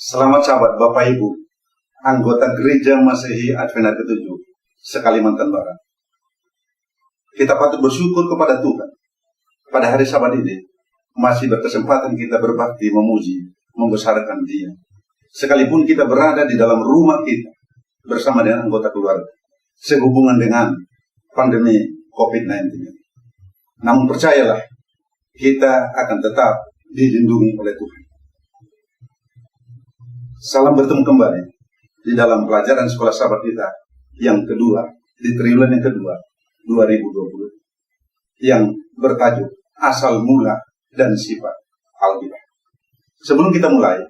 Selamat sahabat Bapak Ibu, anggota Gereja Masehi Advent ke-7 se-Kalimantan Barat. Kita patut bersyukur kepada Tuhan. Pada hari Sabat ini, masih berkesempatan kita berbakti, memuji, membesarkan Dia. Sekalipun kita berada di dalam rumah kita, bersama dengan anggota keluarga, sehubungan dengan pandemi COVID-19. Namun percayalah, kita akan tetap dilindungi oleh Tuhan. Salam bertemu kembali di dalam pelajaran sekolah sahabat kita yang kedua, di triwulan yang kedua 2020, yang bertajuk Asal Mula dan Sifat Alkitab. Sebelum kita mulai,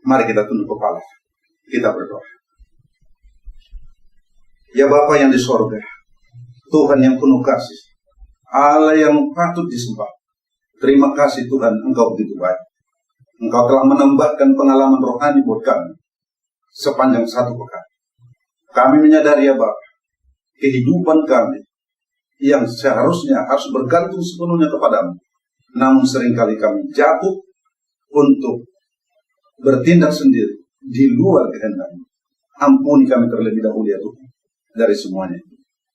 mari kita tunduk kepala, kita berdoa. Ya Bapa yang di sorga, Tuhan yang penuh kasih, Allah yang patut disembah, terima kasih Tuhan, Engkau begitu baik. Engkau telah menambahkan pengalaman rohani buat kami sepanjang satu pekan. Kami menyadari ya Bapa, kehidupan kami yang seharusnya harus bergantung sepenuhnya kepadamu, namun seringkali kami jatuh untuk bertindak sendiri di luar kehendak-Mu. Ampuni kami terlebih dahulu ya Tuhan dari semuanya.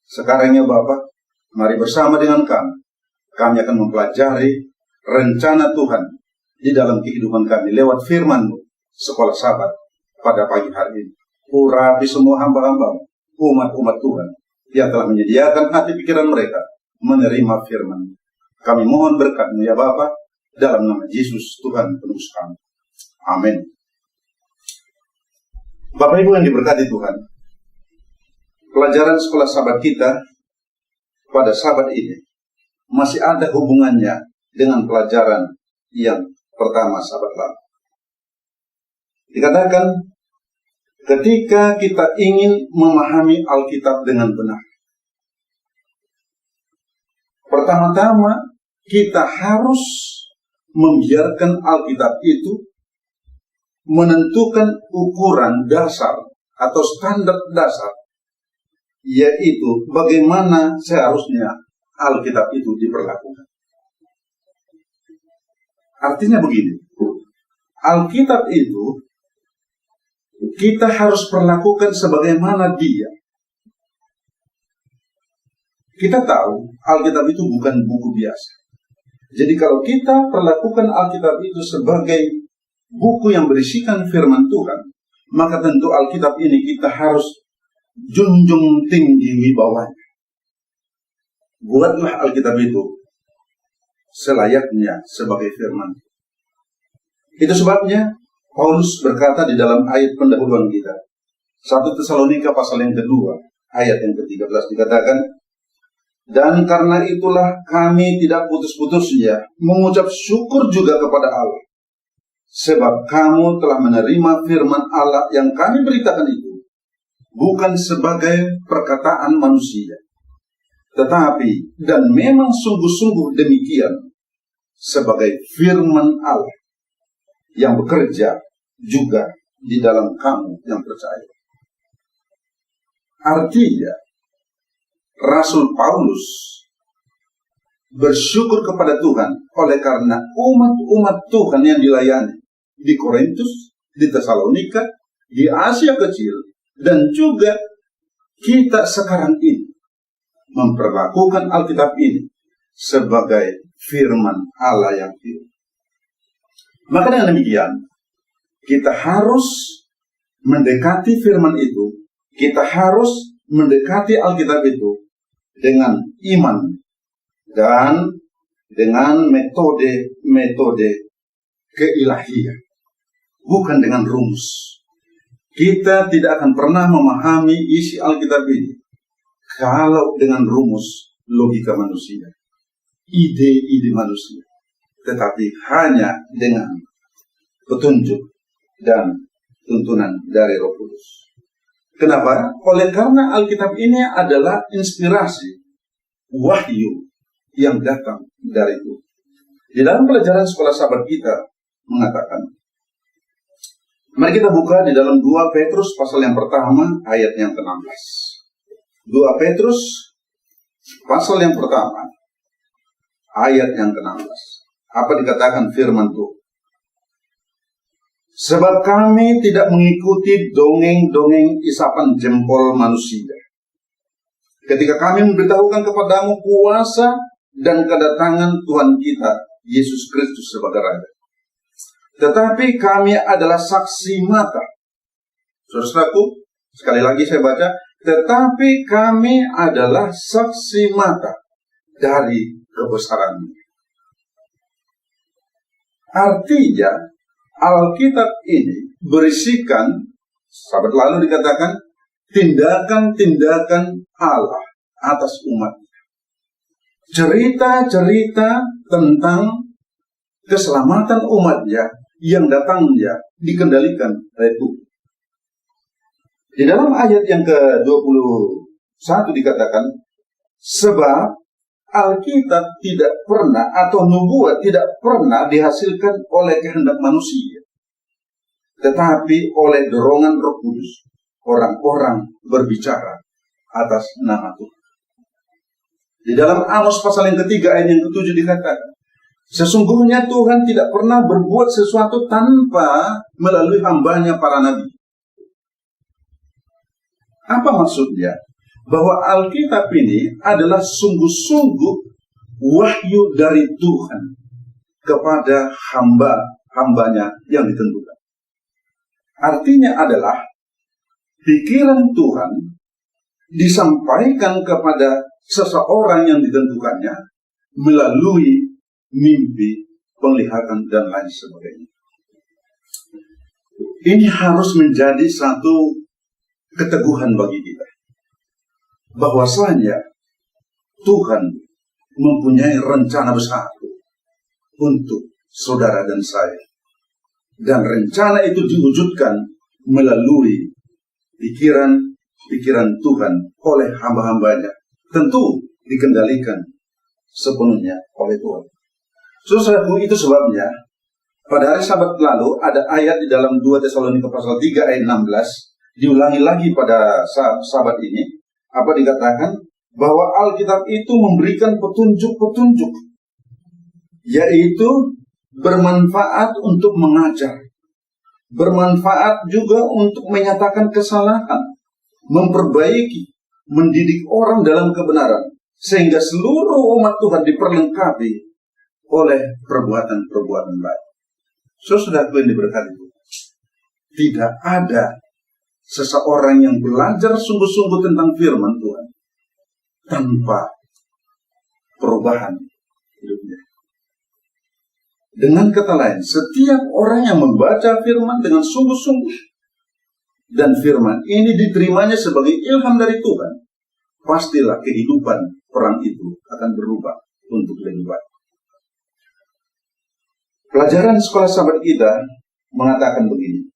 Sekarang ya Bapa, mari bersama dengan kami akan mempelajari rencana Tuhan di dalam kehidupan kami lewat firman-Mu, sekolah sahabat pada pagi hari ini. Urapi semua hamba-hamba, umat-umat Tuhan yang telah menyediakan hati pikiran mereka menerima firman-Mu. Kami mohon berkat-Mu ya Bapa, dalam nama Yesus Tuhan penebus kami. Amin. Bapak Ibu yang diberkati Tuhan, pelajaran sekolah sahabat kita pada sahabat ini masih ada hubungannya dengan pelajaran yang pertama sahabat lama. Dikatakan ketika kita ingin memahami Alkitab dengan benar, pertama-tama kita harus membiarkan Alkitab itu menentukan ukuran dasar atau standar dasar, yaitu bagaimana seharusnya Alkitab itu diperlakukan. Artinya begini, Alkitab itu kita harus perlakukan sebagaimana Dia. Kita tahu Alkitab itu bukan buku biasa. Jadi kalau kita perlakukan Alkitab itu sebagai buku yang berisikan firman Tuhan, maka tentu Alkitab ini kita harus junjung tinggi wibawanya. Buatlah Alkitab itu selayaknya sebagai firman. Itu sebabnya Paulus berkata di dalam ayat pendahuluan kita, 1 Tesalonika pasal yang kedua, ayat yang ke-13 dikatakan, dan karena itulah kami tidak putus-putusnya mengucap syukur juga kepada Allah, sebab kamu telah menerima firman Allah yang kami beritakan itu, bukan sebagai perkataan manusia, tetapi dan memang sungguh-sungguh demikian sebagai firman Allah yang bekerja juga di dalam kamu yang percaya. Artinya Rasul Paulus bersyukur kepada Tuhan oleh karena umat-umat Tuhan yang dilayani di Korintus, di Tesalonika, di Asia Kecil, dan juga kita sekarang ini memperlakukan Alkitab ini sebagai firman Allah yang hidup. Maka dengan demikian, kita harus mendekati firman itu, kita harus mendekati Alkitab itu dengan iman dan dengan metode keilahian, bukan dengan rumus. Kita tidak akan pernah memahami isi Alkitab ini kalau dengan rumus logika manusia, ide-ide manusia, tetapi hanya dengan petunjuk dan tuntunan dari Roh Kudus. Kenapa? Oleh karena Alkitab ini adalah inspirasi, wahyu yang datang dari Tuhan. Di dalam pelajaran sekolah sahabat kita mengatakan, mari kita buka di dalam 2 Petrus pasal yang pertama ayat yang ke-16. 2 Petrus pasal yang pertama ayat yang ke-16. Apa dikatakan firman Tuhan? Sebab kami tidak mengikuti dongeng-dongeng isapan jempol manusia. Ketika kami memberitahukan kepadamu kuasa dan kedatangan Tuhan kita, Yesus Kristus sebagai Raja. Tetapi kami adalah saksi mata. Saudaraku, sekali lagi saya baca, tetapi kami adalah saksi mata dari kebesaran-Nya. Artinya, Alkitab ini berisikan, sahabat lalu dikatakan, tindakan-tindakan Allah atas umatnya. Cerita-cerita tentang keselamatan umatnya yang datangnya dikendalikan oleh Tuhan. Di dalam ayat yang ke-21 dikatakan, sebab Alkitab tidak pernah atau nubuat tidak pernah dihasilkan oleh kehendak manusia, tetapi oleh dorongan Roh Kudus, orang-orang berbicara atas nama Tuhan. Di dalam Amos pasal yang ketiga ayat yang ke-7 dikatakan, sesungguhnya Tuhan tidak pernah berbuat sesuatu tanpa melalui hambanya para nabi. Apa maksudnya? Bahwa Alkitab ini adalah sungguh-sungguh wahyu dari Tuhan kepada hambanya yang ditentukan. Artinya adalah pikiran Tuhan disampaikan kepada seseorang yang ditentukannya melalui mimpi, penglihatan, dan lain sebagainya. Ini harus menjadi satu keteguhan bagi kita. Bahwasanya Tuhan mempunyai rencana besar untuk saudara dan saya. Dan rencana itu diwujudkan melalui pikiran Tuhan oleh hamba-hambanya. Tentu dikendalikan sepenuhnya oleh Tuhan. Saudaraku, itu sebabnya pada hari Sabat lalu ada ayat di dalam 2 Tesalonika pasal 3 ayat 16 diulangi lagi pada Sabat ini. Apa dikatakan? Bahwa Alkitab itu memberikan petunjuk-petunjuk, yaitu bermanfaat untuk mengajar, bermanfaat juga untuk menyatakan kesalahan, memperbaiki, mendidik orang dalam kebenaran, sehingga seluruh umat Tuhan diperlengkapi oleh perbuatan-perbuatan baik. Saudara yang diberkati Tuhan, tidak ada seseorang yang belajar sungguh-sungguh tentang firman Tuhan tanpa perubahan hidupnya. Dengan kata lain, setiap orang yang membaca firman dengan sungguh-sungguh dan firman ini diterimanya sebagai ilham dari Tuhan, pastilah kehidupan orang itu akan berubah untuk lebih baik. Pelajaran sekolah Sabat kita mengatakan begini.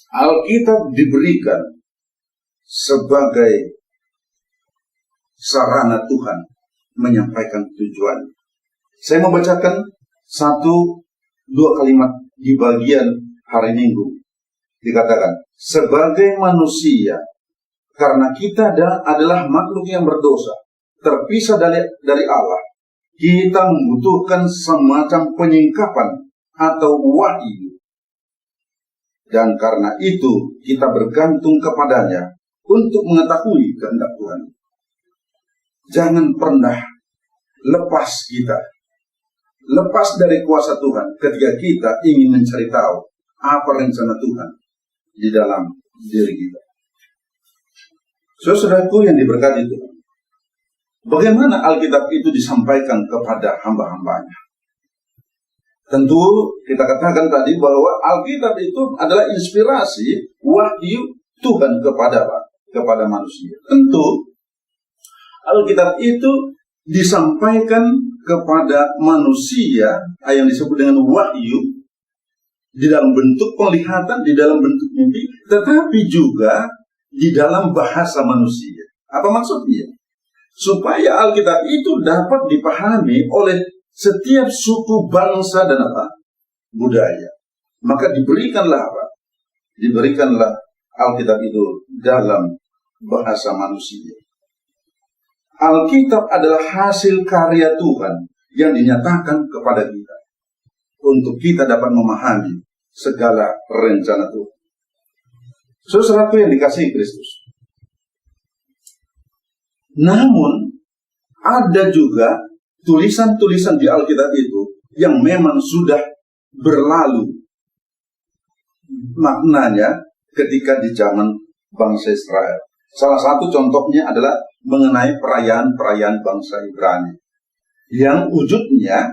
Alkitab diberikan sebagai sarana Tuhan menyampaikan tujuan. Saya mau bacakan 1-2 kalimat di bagian hari Minggu. Dikatakan, sebagai manusia, karena kita adalah makhluk yang berdosa, terpisah dari Allah, kita membutuhkan semacam penyingkapan atau wahyu. Dan karena itu kita bergantung kepadanya untuk mengetahui kehendak Tuhan. Jangan pernah lepas dari kuasa Tuhan ketika kita ingin mencari tahu apa rencana Tuhan di dalam diri kita. Saudaraku yang diberkati Tuhan, bagaimana Alkitab itu disampaikan kepada hamba-hambanya? Tentu kita katakan tadi bahwa Alkitab itu adalah inspirasi wahyu Tuhan kepada manusia. Tentu Alkitab itu disampaikan kepada manusia yang disebut dengan wahyu di dalam bentuk penglihatan, di dalam bentuk mimpi, tetapi juga di dalam bahasa manusia. Apa maksudnya? Supaya Alkitab itu dapat dipahami oleh setiap suku, bangsa, dan budaya. Maka diberikanlah Diberikanlah Alkitab itu dalam bahasa manusia. Alkitab adalah hasil karya Tuhan yang dinyatakan kepada kita untuk kita dapat memahami segala rencana Tuhan. Sesuatu yang dikasihi Kristus. Namun, ada juga tulisan-tulisan di Alkitab itu yang memang sudah berlalu maknanya ketika di zaman bangsa Israel. Salah satu contohnya adalah mengenai perayaan-perayaan bangsa Ibrani, yang wujudnya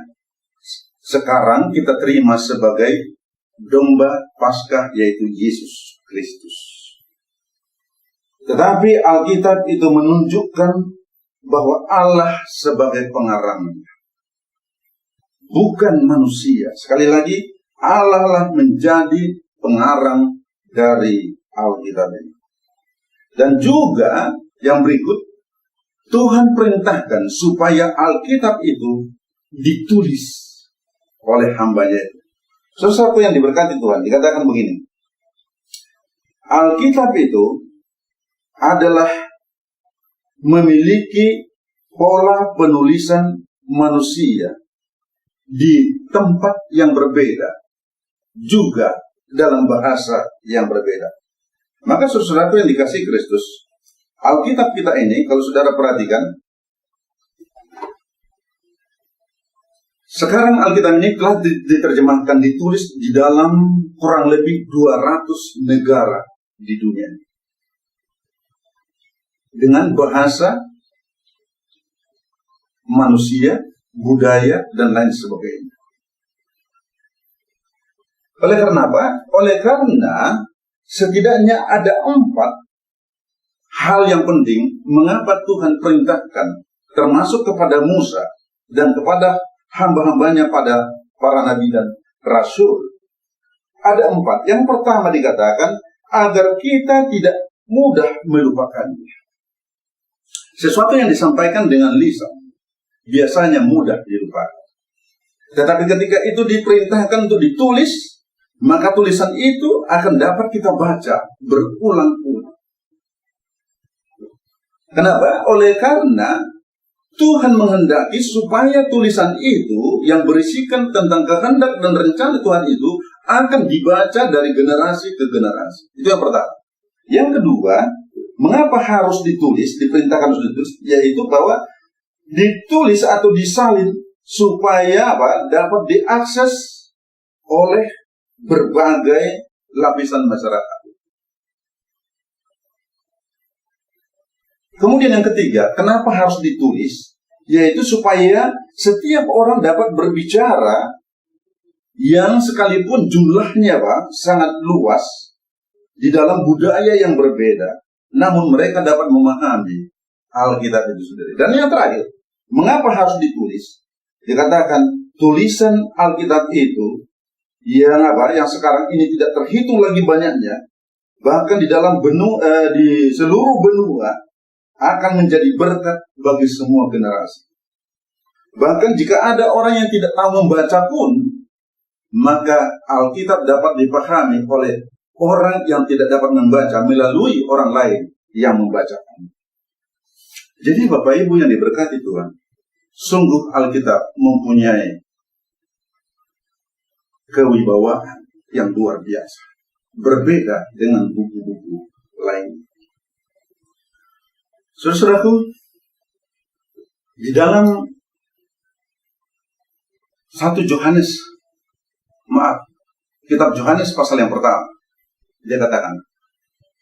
sekarang kita terima sebagai domba Paskah, yaitu Yesus Kristus. Tetapi Alkitab itu menunjukkan bahwa Allah sebagai pengarangnya, bukan manusia. Sekali lagi, Allah lah menjadi pengarang dari Alkitab ini. Dan juga yang berikut, Tuhan perintahkan supaya Alkitab itu ditulis oleh hambanya itu. Sesuatu yang diberkati Tuhan, dikatakan begini. Alkitab itu adalah memiliki pola penulisan manusia di tempat yang berbeda, juga dalam bahasa yang berbeda. Maka sesuatu yang dikasih Kristus, Alkitab kita ini, kalau saudara perhatikan, sekarang Alkitab ini telah diterjemahkan, ditulis di dalam kurang lebih 200 negara di dunia, dengan bahasa manusia, budaya, dan lain sebagainya. Oleh karena apa? Oleh karena setidaknya ada 4 hal yang penting mengapa Tuhan perintahkan, termasuk kepada Musa dan kepada hamba-hambanya, pada para nabi dan rasul. Ada 4. Yang pertama dikatakan agar kita tidak mudah melupakannya. Sesuatu yang disampaikan dengan lisan biasanya mudah dilupakan. Tetapi ketika itu diperintahkan untuk ditulis, maka tulisan itu akan dapat kita baca berulang-ulang. Kenapa? Oleh karena Tuhan menghendaki supaya tulisan itu yang berisikan tentang kehendak dan rencana Tuhan itu akan dibaca dari generasi ke generasi. Itu yang pertama. Yang kedua, mengapa harus ditulis, diperintahkan harus ditulis, yaitu bahwa ditulis atau disalin supaya apa? Dapat diakses oleh berbagai lapisan masyarakat. Kemudian yang ketiga, kenapa harus ditulis? Yaitu supaya setiap orang dapat berbicara yang sekalipun jumlahnya sangat luas di dalam budaya yang berbeda, namun mereka dapat memahami Alkitab itu sendiri. Dan yang terakhir, mengapa harus ditulis? Dikatakan tulisan Alkitab itu yang sekarang ini tidak terhitung lagi banyaknya, bahkan di dalam di seluruh benua akan menjadi berkat bagi semua generasi. Bahkan jika ada orang yang tidak tahu membaca pun, maka Alkitab dapat dipahami oleh orang yang tidak dapat membaca melalui orang lain yang membacakan. Jadi Bapak Ibu yang diberkati Tuhan, sungguh Alkitab mempunyai kewibawaan yang luar biasa, berbeda dengan buku-buku lain. Saudaraku, di dalam 1 Yohanes, kitab Yohanes pasal yang pertama, dia katakan,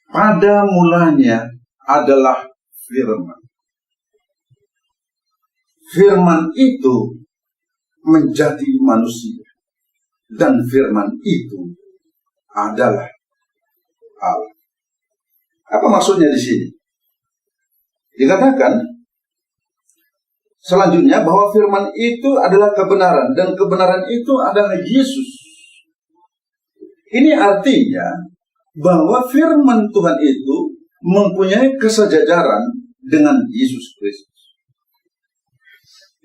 pada mulanya adalah firman. Firman itu menjadi manusia, dan firman itu adalah Allah. Apa maksudnya di sini? Dikatakan selanjutnya bahwa firman itu adalah kebenaran, dan kebenaran itu adalah Yesus. Ini artinya bahwa firman Tuhan itu mempunyai kesejajaran dengan Yesus Kristus.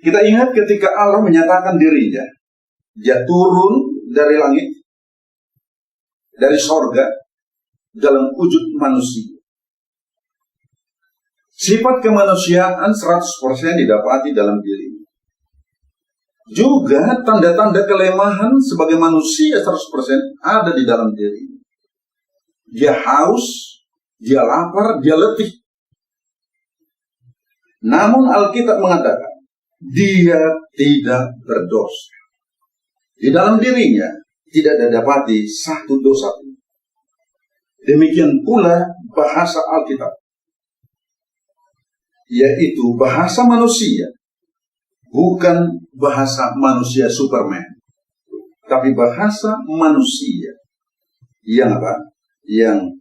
Kita ingat ketika Allah menyatakan dirinya, dia turun dari langit, dari sorga, dalam wujud manusia. Sifat kemanusiaan 100% didapati dalam dirinya. Juga tanda-tanda kelemahan sebagai manusia 100% ada di dalam diri. Dia haus, dia lapar, dia letih. Namun Alkitab mengatakan, dia tidak berdosa. Di dalam dirinya tidak didapati satu dosa pun. Demikian pula bahasa Alkitab, yaitu bahasa manusia. Bukan bahasa manusia Superman, tapi bahasa manusia yang apa? Yang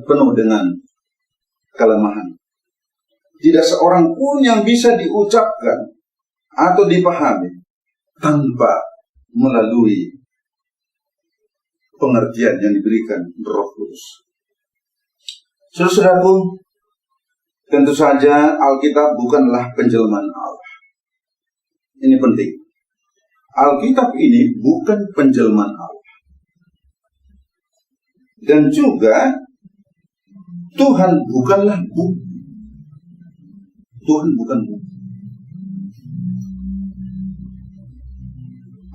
penuh dengan kelemahan. Tidak seorang pun yang bisa diucapkan atau dipahami tanpa melalui pengertian yang diberikan Roh Kudus. Saudara-saudaraku, tentu saja Alkitab bukanlah penjelmaan Allah. Ini penting. Alkitab ini bukan penjelmaan Allah. Dan juga Tuhan bukanlah buku. Tuhan bukan buku.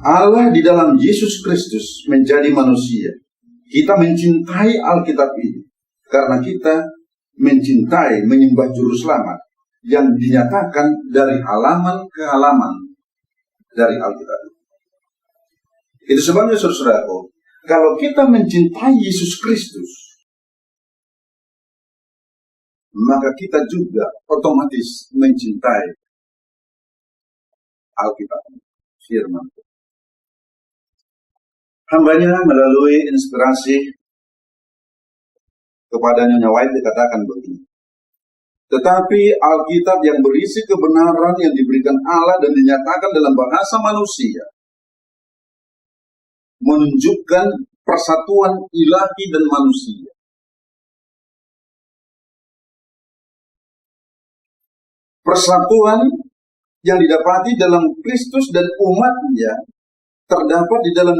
Allah di dalam Yesus Kristus menjadi manusia. Kita mencintai Alkitab ini karena kita mencintai, menyembah Juru Selamat yang dinyatakan dari halaman ke halaman dari Alkitab. Itu sebabnya saudara-saudaraku, kalau kita mencintai Yesus Kristus, maka kita juga otomatis mencintai Alkitab, firman. Hambanya melalui inspirasi kepada Nyonya White dikatakan begini. Tetapi Alkitab yang berisi kebenaran yang diberikan Allah dan dinyatakan dalam bahasa manusia menunjukkan persatuan ilahi dan manusia. Persatuan yang didapati dalam Kristus dan umatnya terdapat di dalam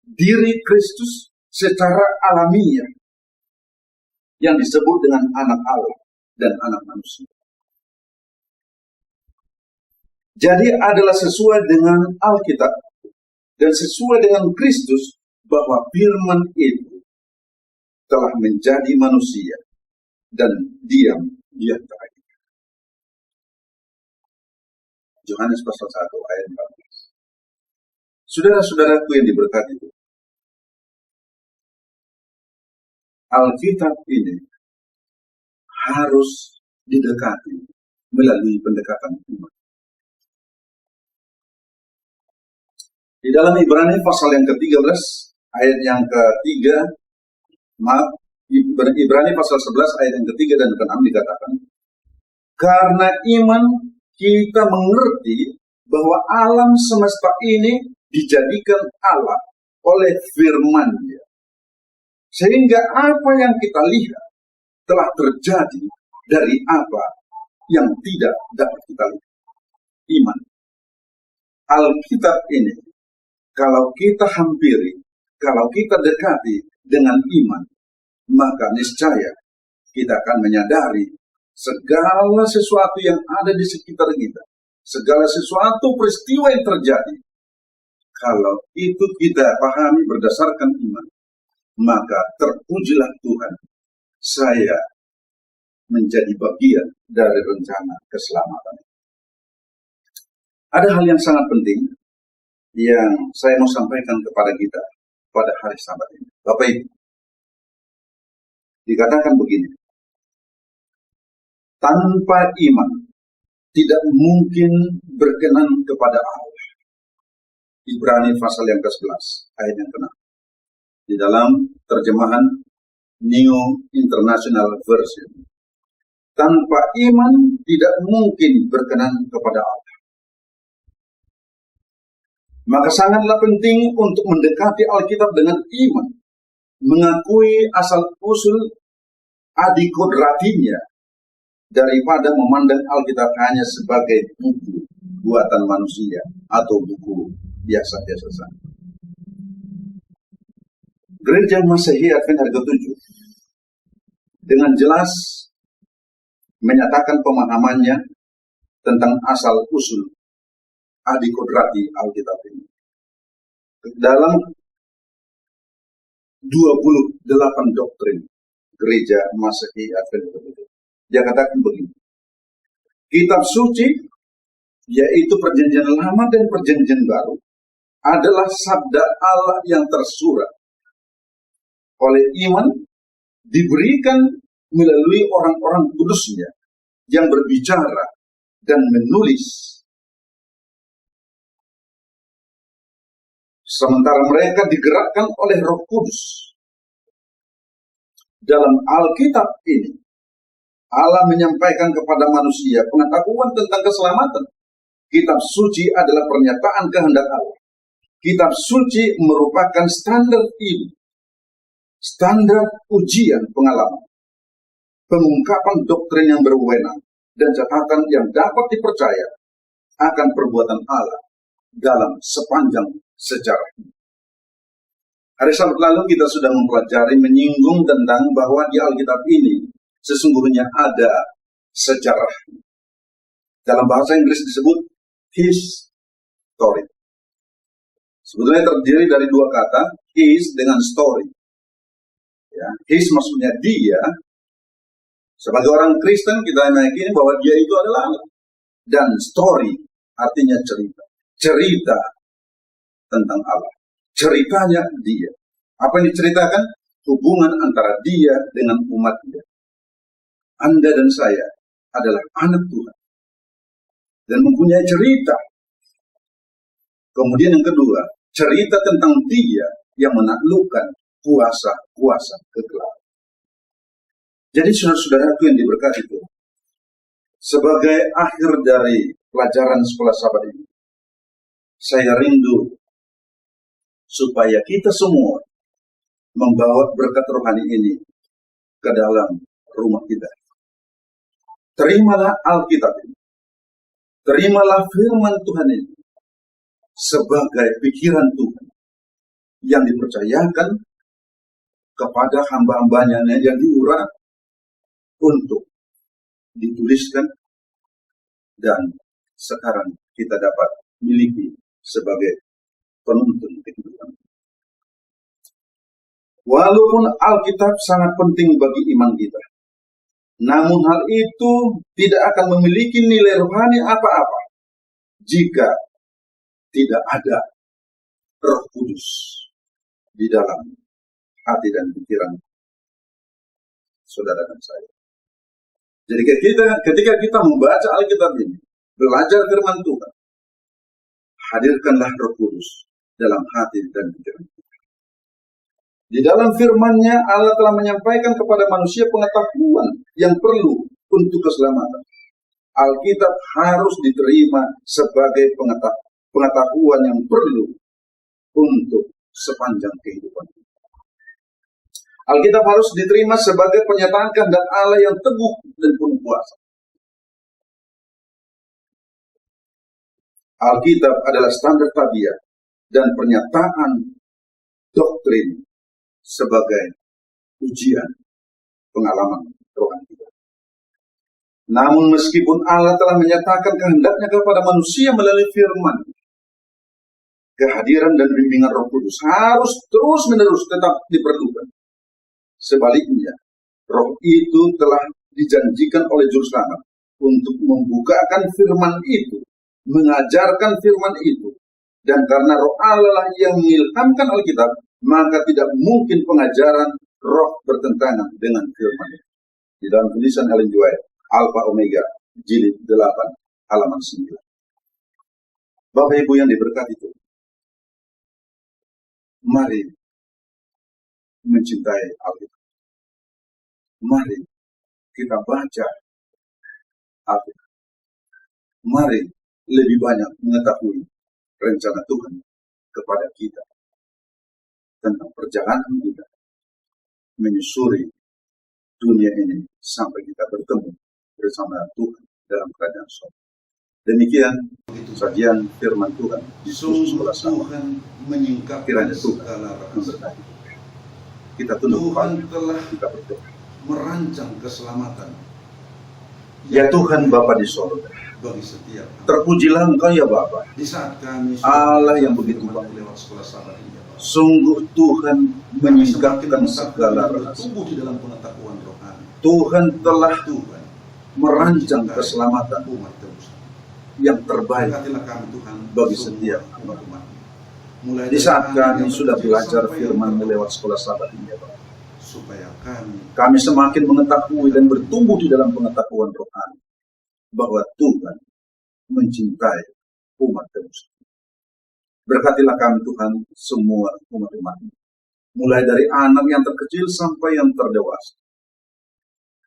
diri Kristus secara alamiah yang disebut dengan anak Allah dan anak manusia. Jadi adalah sesuai dengan Alkitab dan sesuai dengan Kristus bahwa firman itu telah menjadi manusia dan diam di antara kita. Yohanes pasal 1 ayat 14. Saudara-saudaraku yang diberkati, Alkitab ini harus didekati melalui pendekatan iman. Di dalam Ibrani pasal yang ke-13, ayat yang ke-3, Ibrani pasal 11 ayat yang ke-3 dan ke-6 dikatakan, karena iman kita mengerti bahwa alam semesta ini dijadikan Allah oleh firman-Nya. Sehingga apa yang kita lihat telah terjadi dari apa yang tidak dapat kita lihat. Iman. Alkitab ini, kalau kita hampiri, kalau kita dekati dengan iman, maka niscaya kita akan menyadari segala sesuatu yang ada di sekitar kita, segala sesuatu peristiwa yang terjadi. Kalau itu kita pahami berdasarkan iman, maka terpujilah Tuhan, saya menjadi bagian dari rencana keselamatan. Ada hal yang sangat penting yang saya mau sampaikan kepada kita pada hari Sabat ini. Bapak Ibu, dikatakan begini, tanpa iman tidak mungkin berkenan kepada Allah. Ibrani pasal yang ke-11 ayat yang ke-6. Di dalam terjemahan New International Version. Tanpa iman tidak mungkin berkenan kepada Allah. Maka sangatlah penting untuk mendekati Alkitab dengan iman. Mengakui asal-usul adikodratinya daripada memandang Alkitab hanya sebagai buku buatan manusia atau buku biasa-biasa saja. Gereja Masehi Advent hari ke-7 dengan jelas menyatakan pemahamannya tentang asal-usul adikodrati Alkitab ini. Dalam 28 doktrin gereja Masehi Advent, dia katakan begini, kitab suci, yaitu perjanjian lama dan perjanjian baru, adalah sabda Allah yang tersurat oleh iman, diberikan melalui orang-orang kudusnya yang berbicara dan menulis. Sementara mereka digerakkan oleh Roh Kudus. Dalam Alkitab ini, Allah menyampaikan kepada manusia pengetahuan tentang keselamatan. Kitab suci adalah pernyataan kehendak Allah. Kitab suci merupakan standar ilmu, standar ujian pengalaman, pengungkapan doktrin yang berwenang, dan catatan yang dapat dipercaya akan perbuatan Allah dalam sepanjang sejarah. Hari Sabat lalu kita sudah mempelajari, menyinggung tentang bahwa di Alkitab ini sesungguhnya ada sejarah. Dalam bahasa Inggris disebut history. Sebetulnya terdiri dari dua kata, his dengan story. Ya, his maksudnya dia. Sebagai orang Kristen kita meyakini bahwa dia itu adalah Allah. Dan story artinya cerita. Cerita tentang Allah. Ceritanya dia. Apa yang diceritakan? Hubungan antara dia dengan umatnya. Anda dan saya adalah anak Tuhan. Dan mempunyai cerita. Kemudian yang kedua, cerita tentang dia yang menaklukkan kuasa-kuasa kegelapan. Jadi saudara-saudaraku yang diberkati Tuhan, sebagai akhir dari pelajaran sekolah Sabat ini, saya rindu supaya kita semua membawa berkat rohani ini ke dalam rumah kita. Terimalah Alkitab ini. Terimalah firman Tuhan ini sebagai pikiran Tuhan yang dipercayakan kepada hamba-hambanya yang diurat untuk dituliskan dan sekarang kita dapat miliki sebagai penuntun kehidupan. Walaupun Alkitab sangat penting bagi iman kita, namun hal itu tidak akan memiliki nilai rohani apa-apa jika tidak ada Roh Kudus di dalam hati dan pikiran saudara dan saya. Jadi ketika kita membaca Alkitab ini, belajar firman Tuhan, hadirkanlah Roh Kudus dalam hati dan pikiran kita. Di dalam firman-Nya Allah telah menyampaikan kepada manusia pengetahuan yang perlu untuk keselamatan. Alkitab harus diterima sebagai pengetahuan yang perlu untuk sepanjang kehidupan. Alkitab harus diterima sebagai pernyataan kehendak Allah yang teguh dan penuh kuasa. Alkitab adalah standar tabiat dan pernyataan doktrin sebagai ujian pengalaman rohani kita. Namun meskipun Allah telah menyatakan kehendaknya kepada manusia melalui firman, kehadiran dan bimbingan Roh Kudus harus terus-menerus tetap diperlukan. Sebaliknya, Roh itu telah dijanjikan oleh Juru Selamat untuk membukakan firman itu, mengajarkan firman itu. Dan karena Roh Allah yang mengilhamkan Alkitab, maka tidak mungkin pengajaran Roh bertentangan dengan firman itu. Di dalam tulisan Ellen G. White, Alpha Omega, jilid 8, halaman 9. Bapak Ibu yang diberkati itu, mari mencintai Alkitab. Mari kita baca Alkitab. Mari lebih banyak mengetahui rencana Tuhan kepada kita tentang perjalanan kita menyusuri dunia ini sampai kita bertemu bersama Tuhan dalam kerajaan surga. Demikian sajian firman Tuhan di sekolah Tuhan menyingkapkan kiranya Tuhan memberkati. Kita tunduk Tuhan telah kita berdoa merancang keselamatan Ya Tuhan Bapa di sorga, bagi setiap terpujilah Engkau ya Bapa, di saat kami Allah yang begitu baik. lewat sekolah sahabat ini, ya Bapa. Sungguh Tuhan menyingkapkan segala rahasia. Tumbuh di dalam pengetahuan rohani. Tuhan telah Tuhan merancang keselamatan umat tebus. yang terbaik Berkatilah kami Tuhan bagi semua setiap umat-umat. Mulai di dari saat kami yang sudah terkecil belajar sampai firman yang lewat sekolah sahabat ini ya Bapa. supaya kami Kami semakin mengetahui dan bertumbuh di dalam pengetahuan rohani bahwa Tuhan mencintai umat tebus. Berkatilah kami Tuhan semua umat-umat, mulai dari anak yang terkecil sampai yang terdewasa,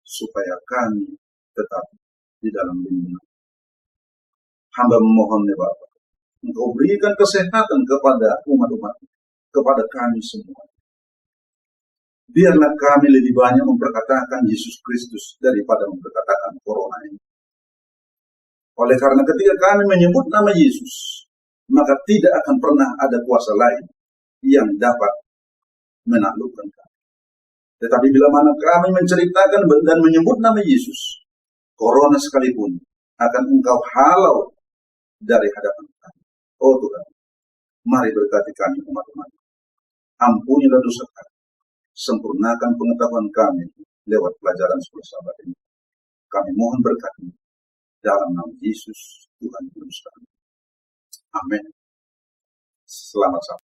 supaya kami tetap di dalam lindungan. Hamba memohon ya Bapa, Engkau berikan kesehatan kepada umat-umat, kepada kami semua. Biarlah kami lebih banyak memperkatakan Yesus Kristus daripada memperkatakan corona ini. Oleh karena ketika kami menyebut nama Yesus, maka tidak akan pernah ada kuasa lain yang dapat menaklukkan kami. Tetapi bila mana kami menceritakan dan menyebut nama Yesus, corona sekalipun akan Engkau halau dari hadapan kami. Oh Tuhan, mari berkati kami umat-umat. Ampunilah dosa kami. Sempurnakan pengetahuan kami lewat pelajaran sekolah sahabat ini. Kami mohon berkat-Mu dalam nama Yesus Tuhan Yesus kami. Amin. Selamat sampai.